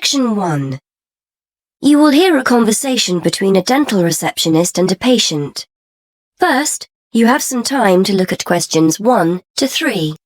Section 1. You will hear a conversation between a dental receptionist and a patient. First, you have some time to look at questions 1 to 3.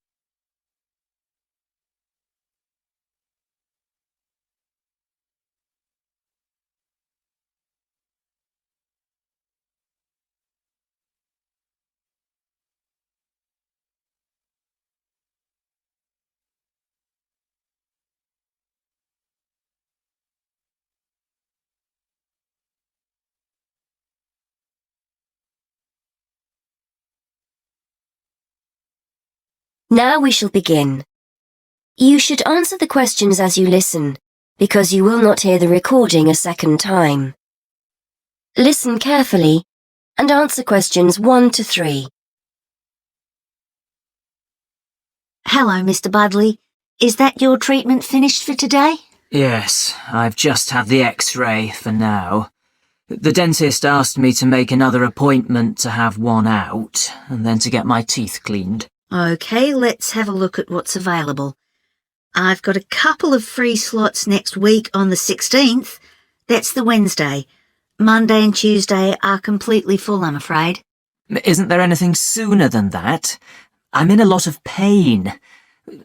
Now we shall begin. You should answer the questions as you listen, because you will not hear the recording a second time. Listen carefully and answer questions 1 to 3. Hello, Mr. Budley. Is that your treatment finished for today? Yes, I've just had the X-ray for now. The dentist asked me to make another appointment to have one out, and then to get my teeth cleaned. OK, let's have a look at what's available. I've got a couple of free slots next week on the 16th. That's the Wednesday. Monday and Tuesday are completely full, I'm afraid. Isn't there anything sooner than that? I'm in a lot of pain.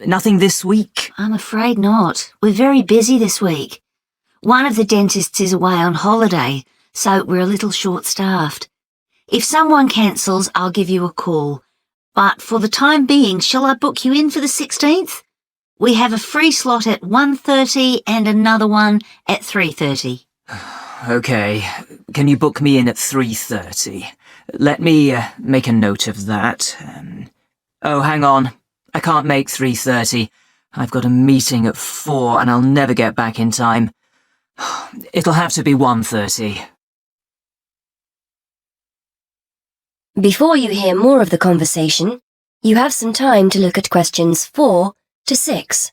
Nothing this week? I'm afraid not. We're very busy this week. One of the dentists is away on holiday, so we're a little short-staffed. If someone cancels, I'll give you a call. But for the time being, shall I book you in for the 16th? We have a free slot at 1:30 and another one at 3:30. OK. Can you book me in at 3:30? Let me make a note of that. Oh, hang on. I can't make 3:30. I've got a meeting at 4 and I'll never get back in time. It'll have to be 1:30. Before you hear more of the conversation, you have some time to look at questions 4 to 6.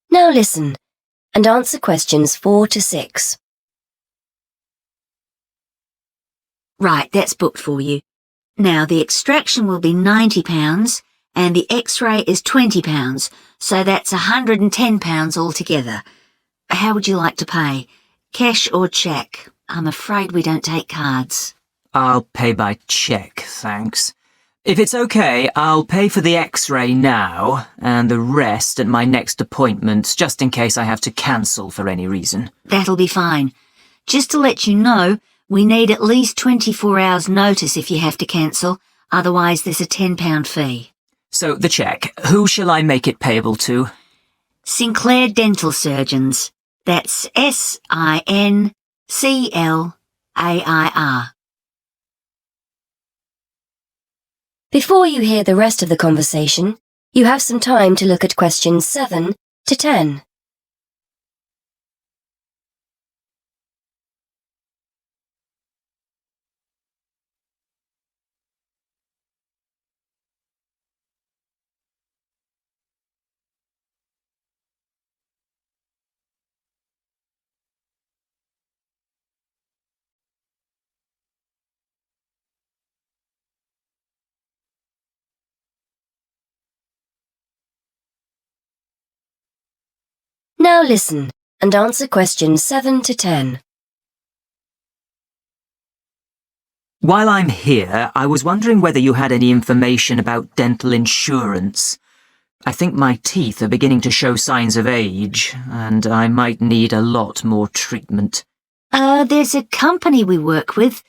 Now listen and answer questions 4 to 6. Right, that's booked for you. Now, the extraction will be £90 and the X-ray is £20, so that's £110 altogether. How would you like to pay? Cash or cheque? I'm afraid we don't take cards. I'll pay by cheque, thanks. If it's OK, I'll pay for the X-ray now, and the rest at my next appointment, just in case I have to cancel for any reason. That'll be fine. Just to let you know, we need at least 24 hours notice if you have to cancel, otherwise there's a £10 fee. So, the cheque, who shall I make it payable to? Sinclair Dental Surgeons. That's SINCLAIR. Before you hear the rest of the conversation, you have some time to look at questions 7 to 10. Now listen and answer questions 7 to 10. While I'm here, I was wondering whether you had any information about dental insurance. I think my teeth are beginning to show signs of age, and I might need a lot more treatment. There's a company we work with.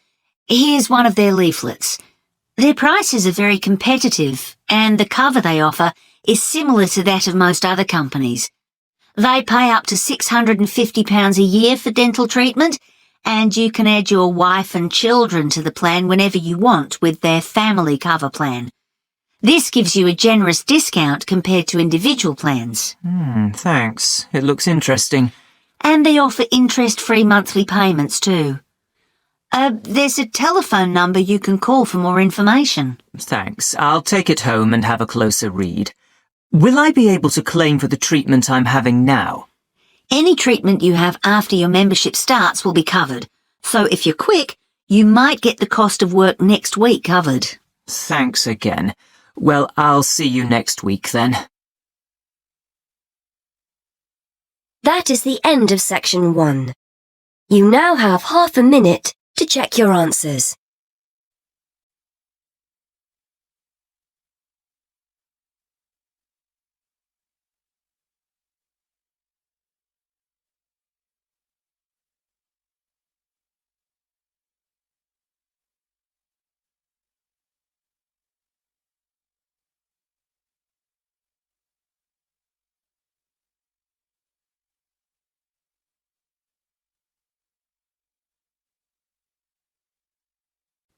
Here's one of their leaflets. Their prices are very competitive, and the cover they offer is similar to that of most other companies. They pay up to £650 a year for dental treatment, and you can add your wife and children to the plan whenever you want with their family cover plan. This gives you a generous discount compared to individual plans. Thanks. It looks interesting. And they offer interest-free monthly payments too. There's a telephone number you can call for more information. Thanks. I'll take it home and have a closer read. Will I be able to claim for the treatment I'm having now? Any treatment you have after your membership starts will be covered. So if you're quick, you might get the cost of work next week covered. Thanks again. Well, I'll see you next week then. That is the end of section 1. You now have half a minute to check your answers.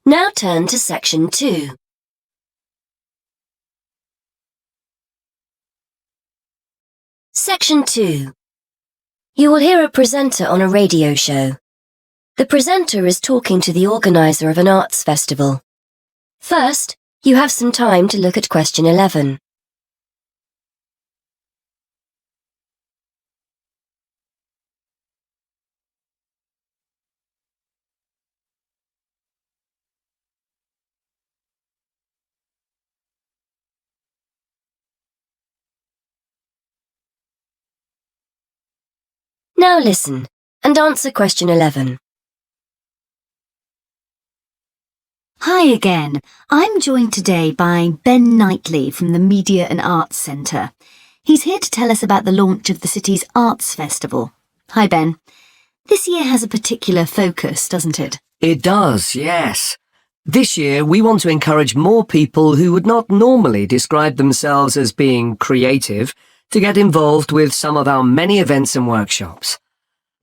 Now turn to section 2. Section 2. You will hear a presenter on a radio show. The presenter is talking to the organizer of an arts festival. First, you have some time to look at question 11. Now listen and answer question 11. Hi again. I'm joined today by Ben Knightley from the Media and Arts Centre. He's here to tell us about the launch of the city's Arts Festival. Hi Ben. This year has a particular focus, doesn't it? It does, yes. This year we want to encourage more people who would not normally describe themselves as being creative to get involved with some of our many events and workshops.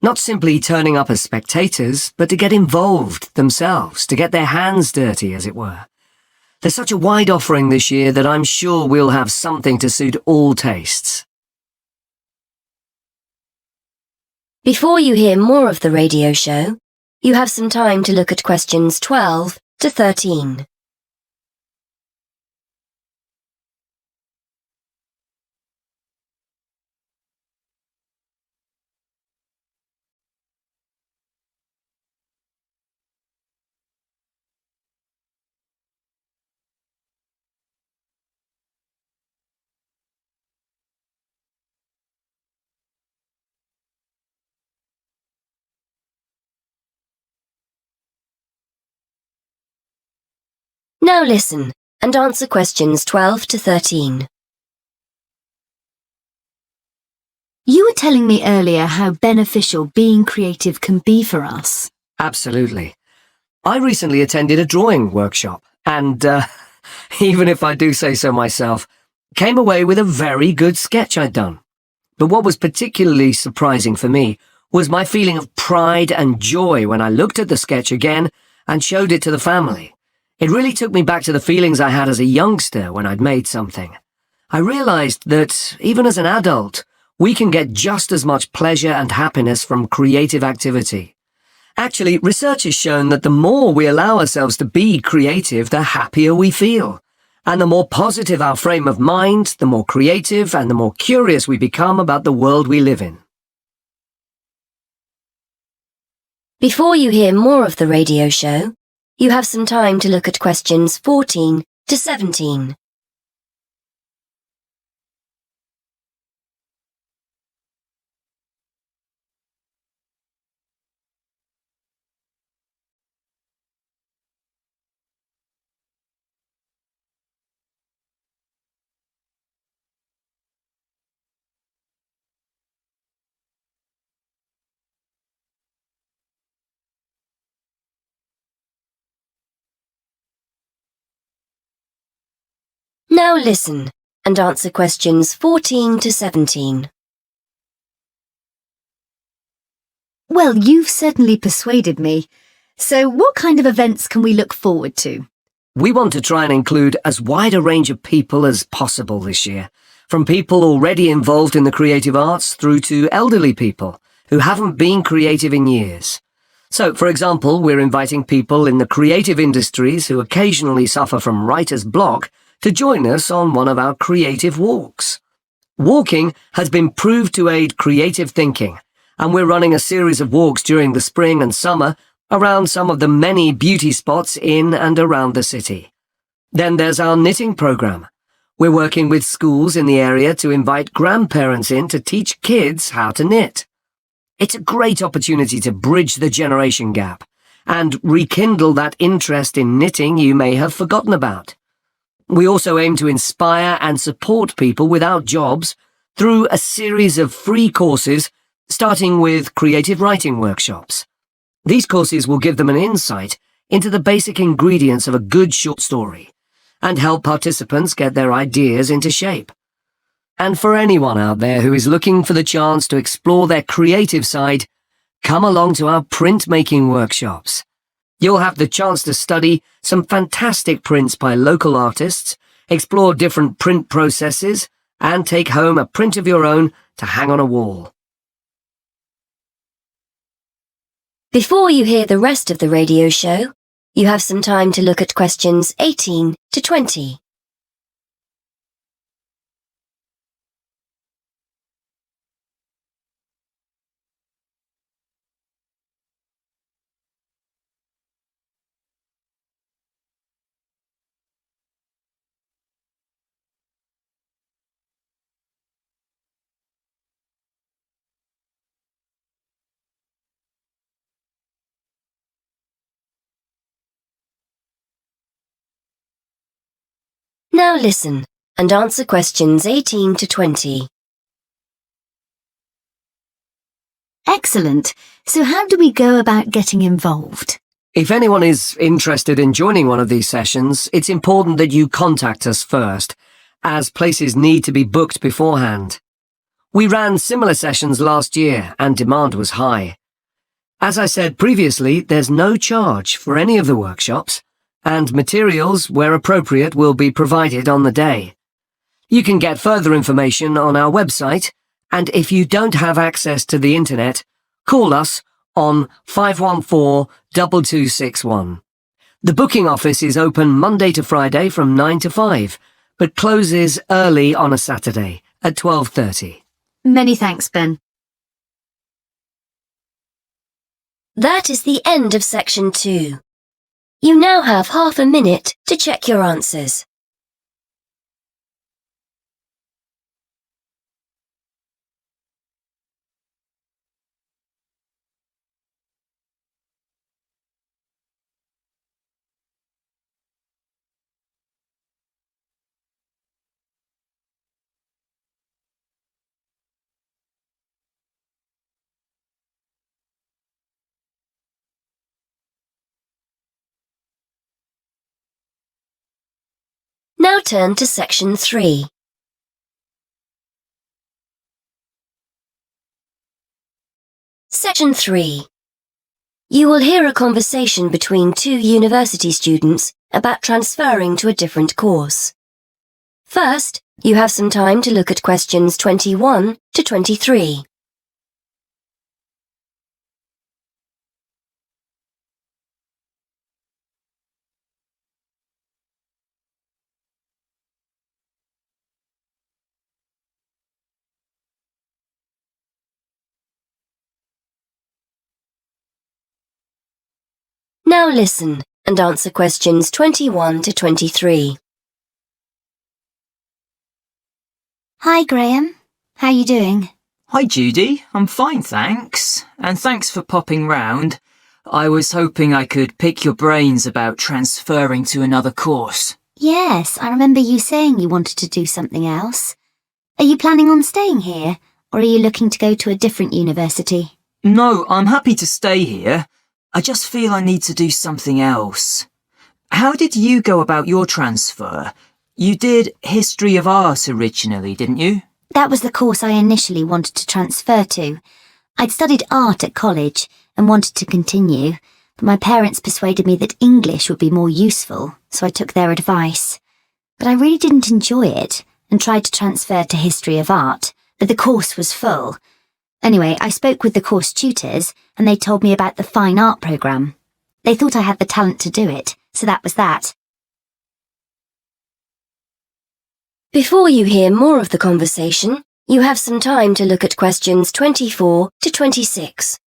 Not simply turning up as spectators, but to get involved themselves, to get their hands dirty, as it were. There's such a wide offering this year that I'm sure we'll have something to suit all tastes. Before you hear more of the radio show, you have some time to look at questions 12 to 13. Now listen and answer questions 12 to 13. You were telling me earlier how beneficial being creative can be for us. Absolutely. I recently attended a drawing workshop and, even if I do say so myself, came away with a very good sketch I'd done. But what was particularly surprising for me was my feeling of pride and joy when I looked at the sketch again and showed it to the family. It really took me back to the feelings I had as a youngster when I'd made something. I realized that, even as an adult, we can get just as much pleasure and happiness from creative activity. Actually, research has shown that the more we allow ourselves to be creative, the happier we feel. And the more positive our frame of mind, the more creative and the more curious we become about the world we live in. Before you hear more of the radio show, you have some time to look at questions 14 to 17. Now listen and answer questions 14 to 17. Well, you've certainly persuaded me. So what kind of events can we look forward to? We want to try and include as wide a range of people as possible this year, from people already involved in the creative arts through to elderly people, who haven't been creative in years. So, for example, we're inviting people in the creative industries who occasionally suffer from writer's block to join us on one of our creative walks. Walking has been proved to aid creative thinking, and we're running a series of walks during the spring and summer around some of the many beauty spots in and around the city. Then there's our knitting program. We're working with schools in the area to invite grandparents in to teach kids how to knit. It's a great opportunity to bridge the generation gap and rekindle that interest in knitting you may have forgotten about. We also aim to inspire and support people without jobs through a series of free courses, starting with creative writing workshops. These courses will give them an insight into the basic ingredients of a good short story and help participants get their ideas into shape. And for anyone out there who is looking for the chance to explore their creative side, come along to our printmaking workshops. You'll have the chance to study some fantastic prints by local artists, explore different print processes, and take home a print of your own to hang on a wall. Before you hear the rest of the radio show, you have some time to look at questions 18 to 20. Now listen and answer questions 18 to 20. Excellent. So how do we go about getting involved? If anyone is interested in joining one of these sessions, it's important that you contact us first, as places need to be booked beforehand. We ran similar sessions last year and demand was high. As I said previously, there's no charge for any of the workshops, and materials, where appropriate, will be provided on the day. You can get further information on our website, and if you don't have access to the internet, call us on 514-2261. The booking office is open Monday to Friday from 9 to 5, but closes early on a Saturday at 12:30. Many thanks, Ben. That is the end of section 2. You now have half a minute to check your answers. Now turn to section 3. Section 3. You will hear a conversation between two university students about transferring to a different course. First, you have some time to look at questions 21 to 23. Now listen and answer questions 21 to 23. Hi, Graham. How are you doing? Hi, Judy. I'm fine, thanks. And thanks for popping round. I was hoping I could pick your brains about transferring to another course. Yes, I remember you saying you wanted to do something else. Are you planning on staying here, or are you looking to go to a different university? No, I'm happy to stay here. I just feel I need to do something else. How did you go about your transfer? You did History of Art originally, didn't you? That was the course I initially wanted to transfer to. I'd studied art at college and wanted to continue, but my parents persuaded me that English would be more useful, so I took their advice. But I really didn't enjoy it and tried to transfer to History of Art, but the course was full. Anyway, I spoke with the course tutors and they told me about the fine art programme. They thought I had the talent to do it, so that was that. Before you hear more of the conversation, you have some time to look at questions 24 to 26.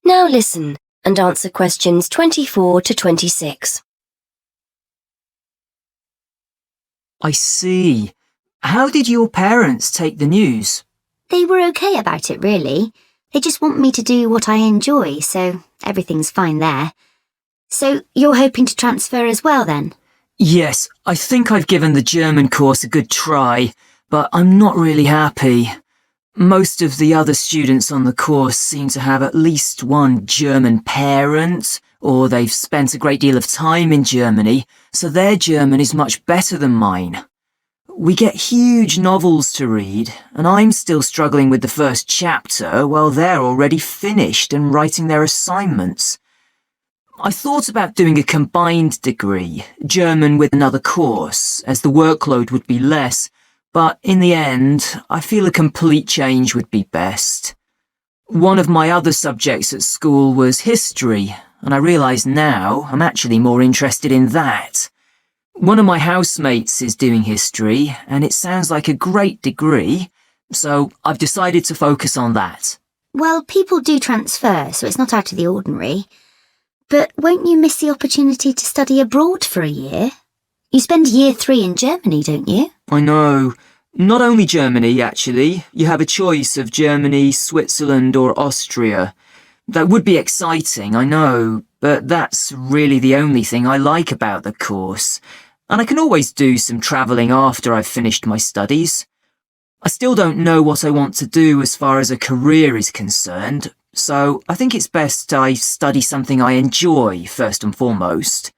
Now listen and answer questions 24 to 26. I see. How did your parents take the news? They were okay about it, really. They just want me to do what I enjoy, so everything's fine there. So you're hoping to transfer as well, then? Yes, I think I've given the German course a good try, but I'm not really happy. Most of the other students on the course seem to have at least one German parent, or they've spent a great deal of time in Germany, so their German is much better than mine. We get huge novels to read, and I'm still struggling with the first chapter while they're already finished and writing their assignments. I thought about doing a combined degree, German with another course, as the workload would be less, but in the end, I feel a complete change would be best. One of my other subjects at school was history, and I realise now I'm actually more interested in that. One of my housemates is doing history, and it sounds like a great degree, so I've decided to focus on that. Well, people do transfer, so it's not out of the ordinary. But won't you miss the opportunity to study abroad for a year? You spend year 3 in Germany, don't you? I know. Not only Germany, actually. You have a choice of Germany, Switzerland or Austria. That would be exciting, I know, but that's really the only thing I like about the course. And I can always do some travelling after I've finished my studies. I still don't know what I want to do as far as a career is concerned, so I think it's best I study something I enjoy first and foremost.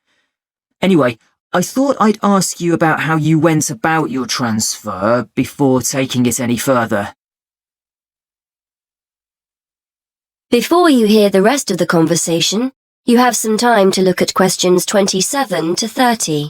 Anyway, I thought I'd ask you about how you went about your transfer before taking it any further. Before you hear the rest of the conversation, you have some time to look at questions 27 to 30.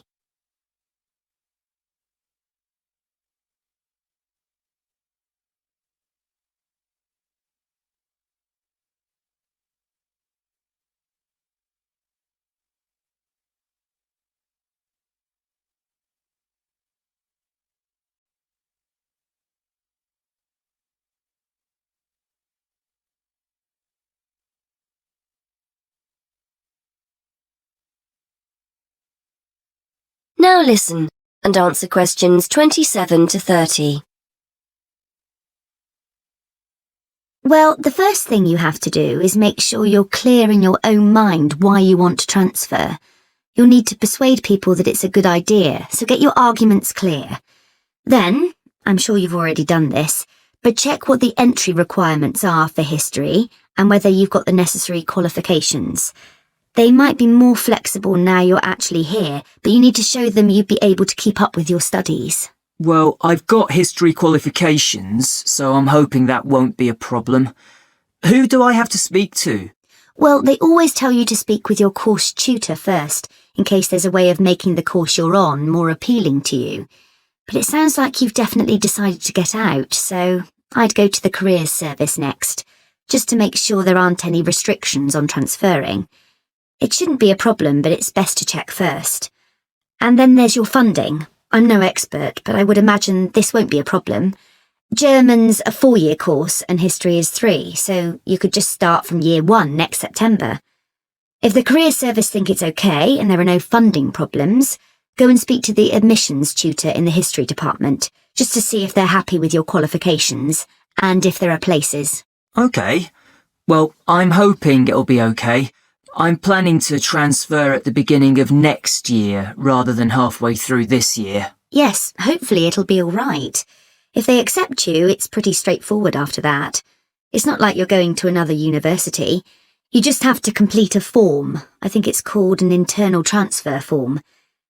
Now listen and answer questions 27 to 30. Well, the first thing you have to do is make sure you're clear in your own mind why you want to transfer. You'll need to persuade people that it's a good idea, so get your arguments clear. Then, I'm sure you've already done this, but check what the entry requirements are for history and whether you've got the necessary qualifications. They might be more flexible now you're actually here, but you need to show them you'd be able to keep up with your studies. Well, I've got history qualifications, so I'm hoping that won't be a problem. Who do I have to speak to? Well, they always tell you to speak with your course tutor first, in case there's a way of making the course you're on more appealing to you. But it sounds like you've definitely decided to get out, so I'd go to the careers service next, just to make sure there aren't any restrictions on transferring. It shouldn't be a problem, but it's best to check first. And then there's your funding. I'm no expert, but I would imagine this won't be a problem. German's a 4-year course and history is 3, so you could just start from year 1 next September. If the career service think it's okay and there are no funding problems, go and speak to the admissions tutor in the history department, just to see if they're happy with your qualifications and if there are places. Okay. Well, I'm hoping it'll be okay. I'm planning to transfer at the beginning of next year rather than halfway through this year. Yes, hopefully it'll be all right. If they accept you, it's pretty straightforward after that. It's not like you're going to another university. You just have to complete a form. I think it's called an internal transfer form.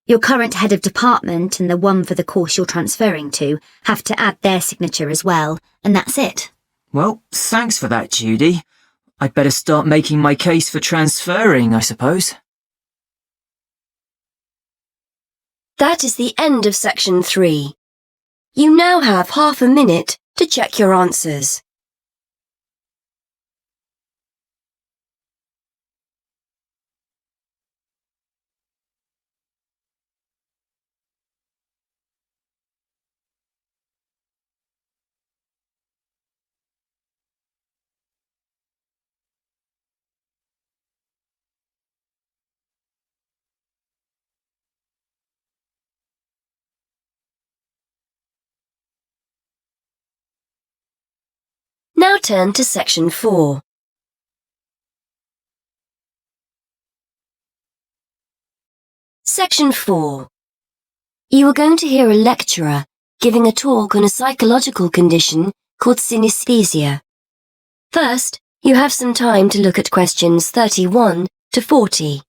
Your current head of department and the one for the course you're transferring to have to add their signature as well, and that's it. Well, thanks for that, Judy. I'd better start making my case for transferring, I suppose. That is the end of section 3. You now have half a minute to check your answers. Now turn to section 4. Section 4. You are going to hear a lecturer giving a talk on a psychological condition called synesthesia. First, you have some time to look at questions 31 to 40.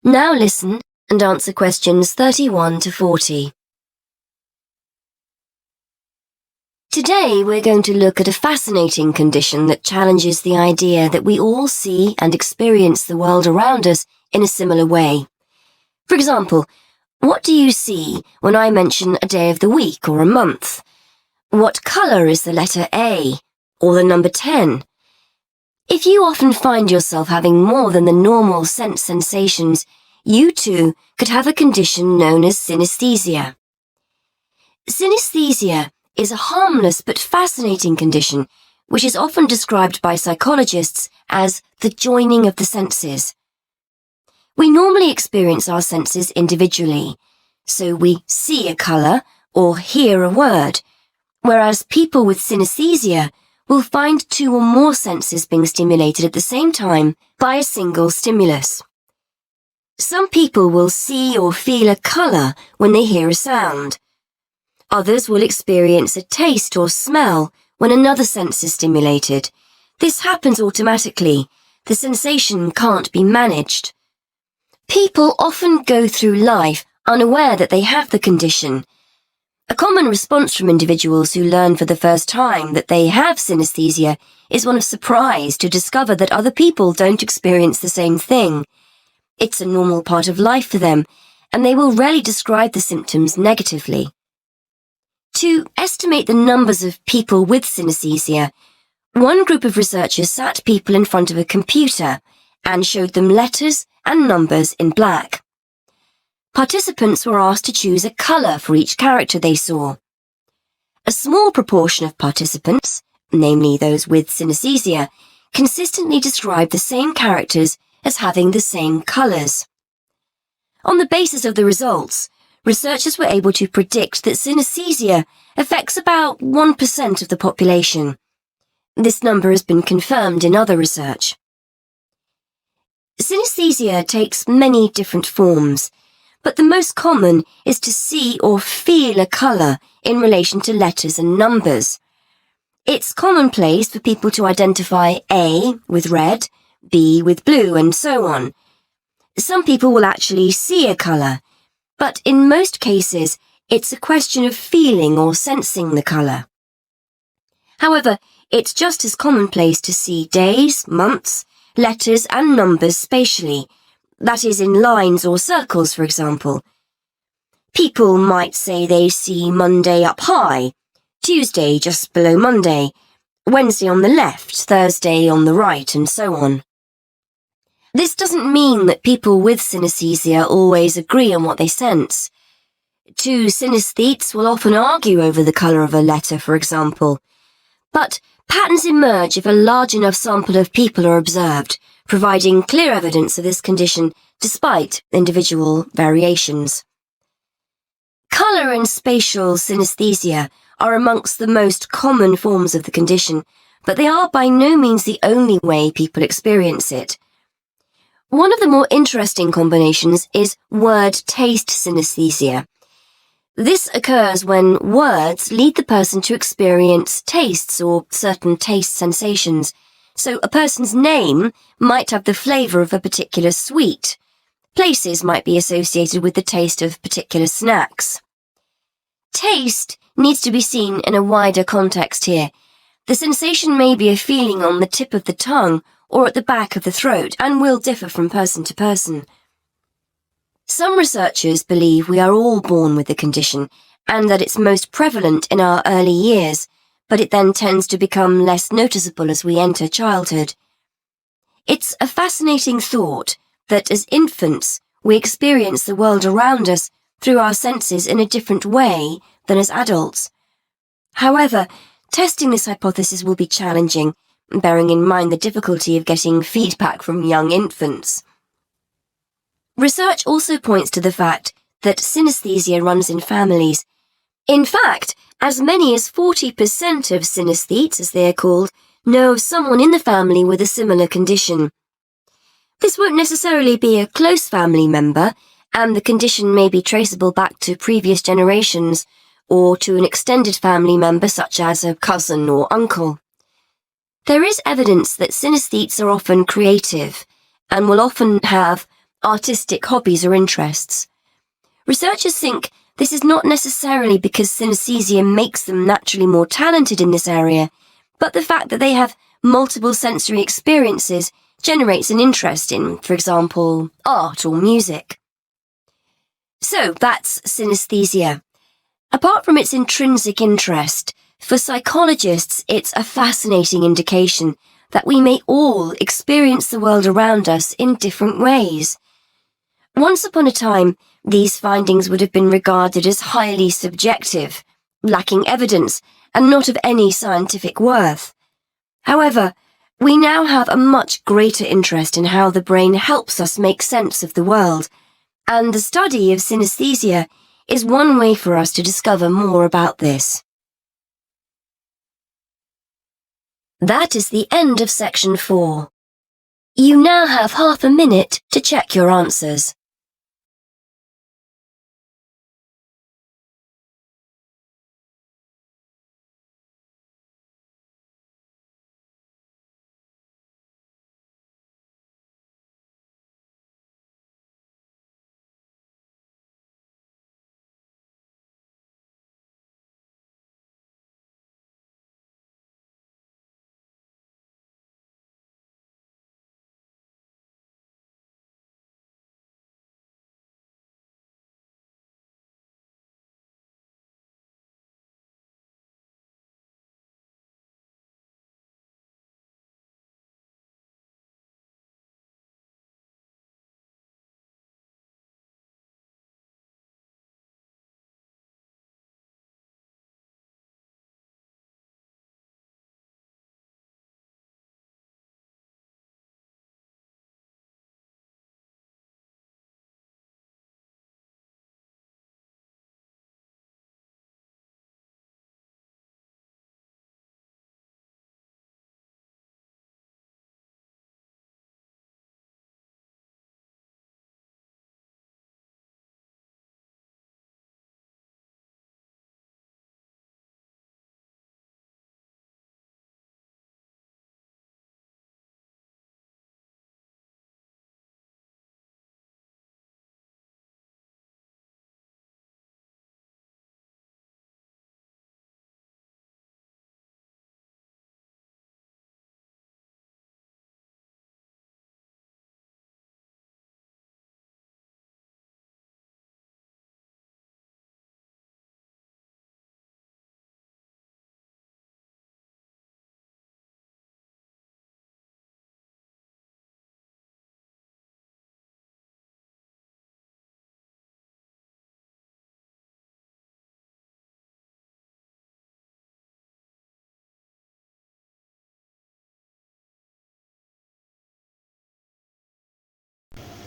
Now listen and answer questions 31 to 40. Today we're going to look at a fascinating condition that challenges the idea that we all see and experience the world around us in a similar way. For example, what do you see when I mention a day of the week or a month? What colour is the letter A or the number 10? If you often find yourself having more than the normal sense sensations, you too could have a condition known as synesthesia. Synesthesia is a harmless but fascinating condition which is often described by psychologists as the joining of the senses. We normally experience our senses individually, so we see a colour or hear a word, whereas people with synesthesia will find 2 or more senses being stimulated at the same time by a single stimulus. Some people will see or feel a colour when they hear a sound. Others will experience a taste or smell when another sense is stimulated. This happens automatically. The sensation can't be managed. People often go through life unaware that they have the condition. A common response from individuals who learn for the first time that they have synesthesia is one of surprise to discover that other people don't experience the same thing. It's a normal part of life for them, and they will rarely describe the symptoms negatively. To estimate the numbers of people with synesthesia, one group of researchers sat people in front of a computer and showed them letters and numbers in black. Participants were asked to choose a colour for each character they saw. A small proportion of participants, namely those with synesthesia, consistently described the same characters as having the same colours. On the basis of the results, researchers were able to predict that synesthesia affects about 1% of the population. This number has been confirmed in other research. Synesthesia takes many different forms, but the most common is to see or feel a colour in relation to letters and numbers. It's commonplace for people to identify A with red, B with blue, and so on. Some people will actually see a colour, but in most cases, it's a question of feeling or sensing the colour. However, it's just as commonplace to see days, months, letters and numbers spatially, that is in lines or circles, for example. People might say they see Monday up high, Tuesday just below Monday, Wednesday on the left, Thursday on the right, and so on. This doesn't mean that people with synesthesia always agree on what they sense. Two synesthetes will often argue over the colour of a letter, for example. But patterns emerge if a large enough sample of people are observed, providing clear evidence of this condition despite individual variations. Colour and spatial synesthesia are amongst the most common forms of the condition, but they are by no means the only way people experience it. One of the more interesting combinations is word-taste synesthesia. This occurs when words lead the person to experience tastes or certain taste sensations. So a person's name might have the flavour of a particular sweet. Places might be associated with the taste of particular snacks. Taste needs to be seen in a wider context here. The sensation may be a feeling on the tip of the tongue or at the back of the throat and will differ from person to person. Some researchers believe we are all born with the condition and that it's most prevalent in our early years, but it then tends to become less noticeable as we enter childhood. It's a fascinating thought that as infants we experience the world around us through our senses in a different way than as adults. However, testing this hypothesis will be challenging, bearing in mind the difficulty of getting feedback from young infants. Research also points to the fact that synesthesia runs in families. In fact, as many as 40% of synesthetes, as they are called, know of someone in the family with a similar condition. This won't necessarily be a close family member, and the condition may be traceable back to previous generations or to an extended family member such as a cousin or uncle. There is evidence that synesthetes are often creative and will often have artistic hobbies or interests. Researchers think this is not necessarily because synesthesia makes them naturally more talented in this area, but the fact that they have multiple sensory experiences generates an interest in, for example, art or music. So that's synesthesia. Apart from its intrinsic interest, for psychologists it's a fascinating indication that we may all experience the world around us in different ways. Once upon a time, these findings would have been regarded as highly subjective, lacking evidence, and not of any scientific worth. However, we now have a much greater interest in how the brain helps us make sense of the world, and the study of synesthesia is one way for us to discover more about this. That is the end of section 4. You now have half a minute to check your answers.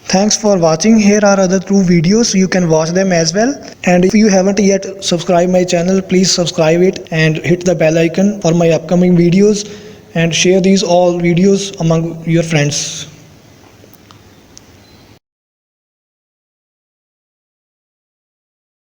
Thanks for watching. Here are other 2 videos. You can watch them as well. And if you haven't yet subscribed my channel, please subscribe it and hit the bell icon for my upcoming videos, and share these all videos among your friends.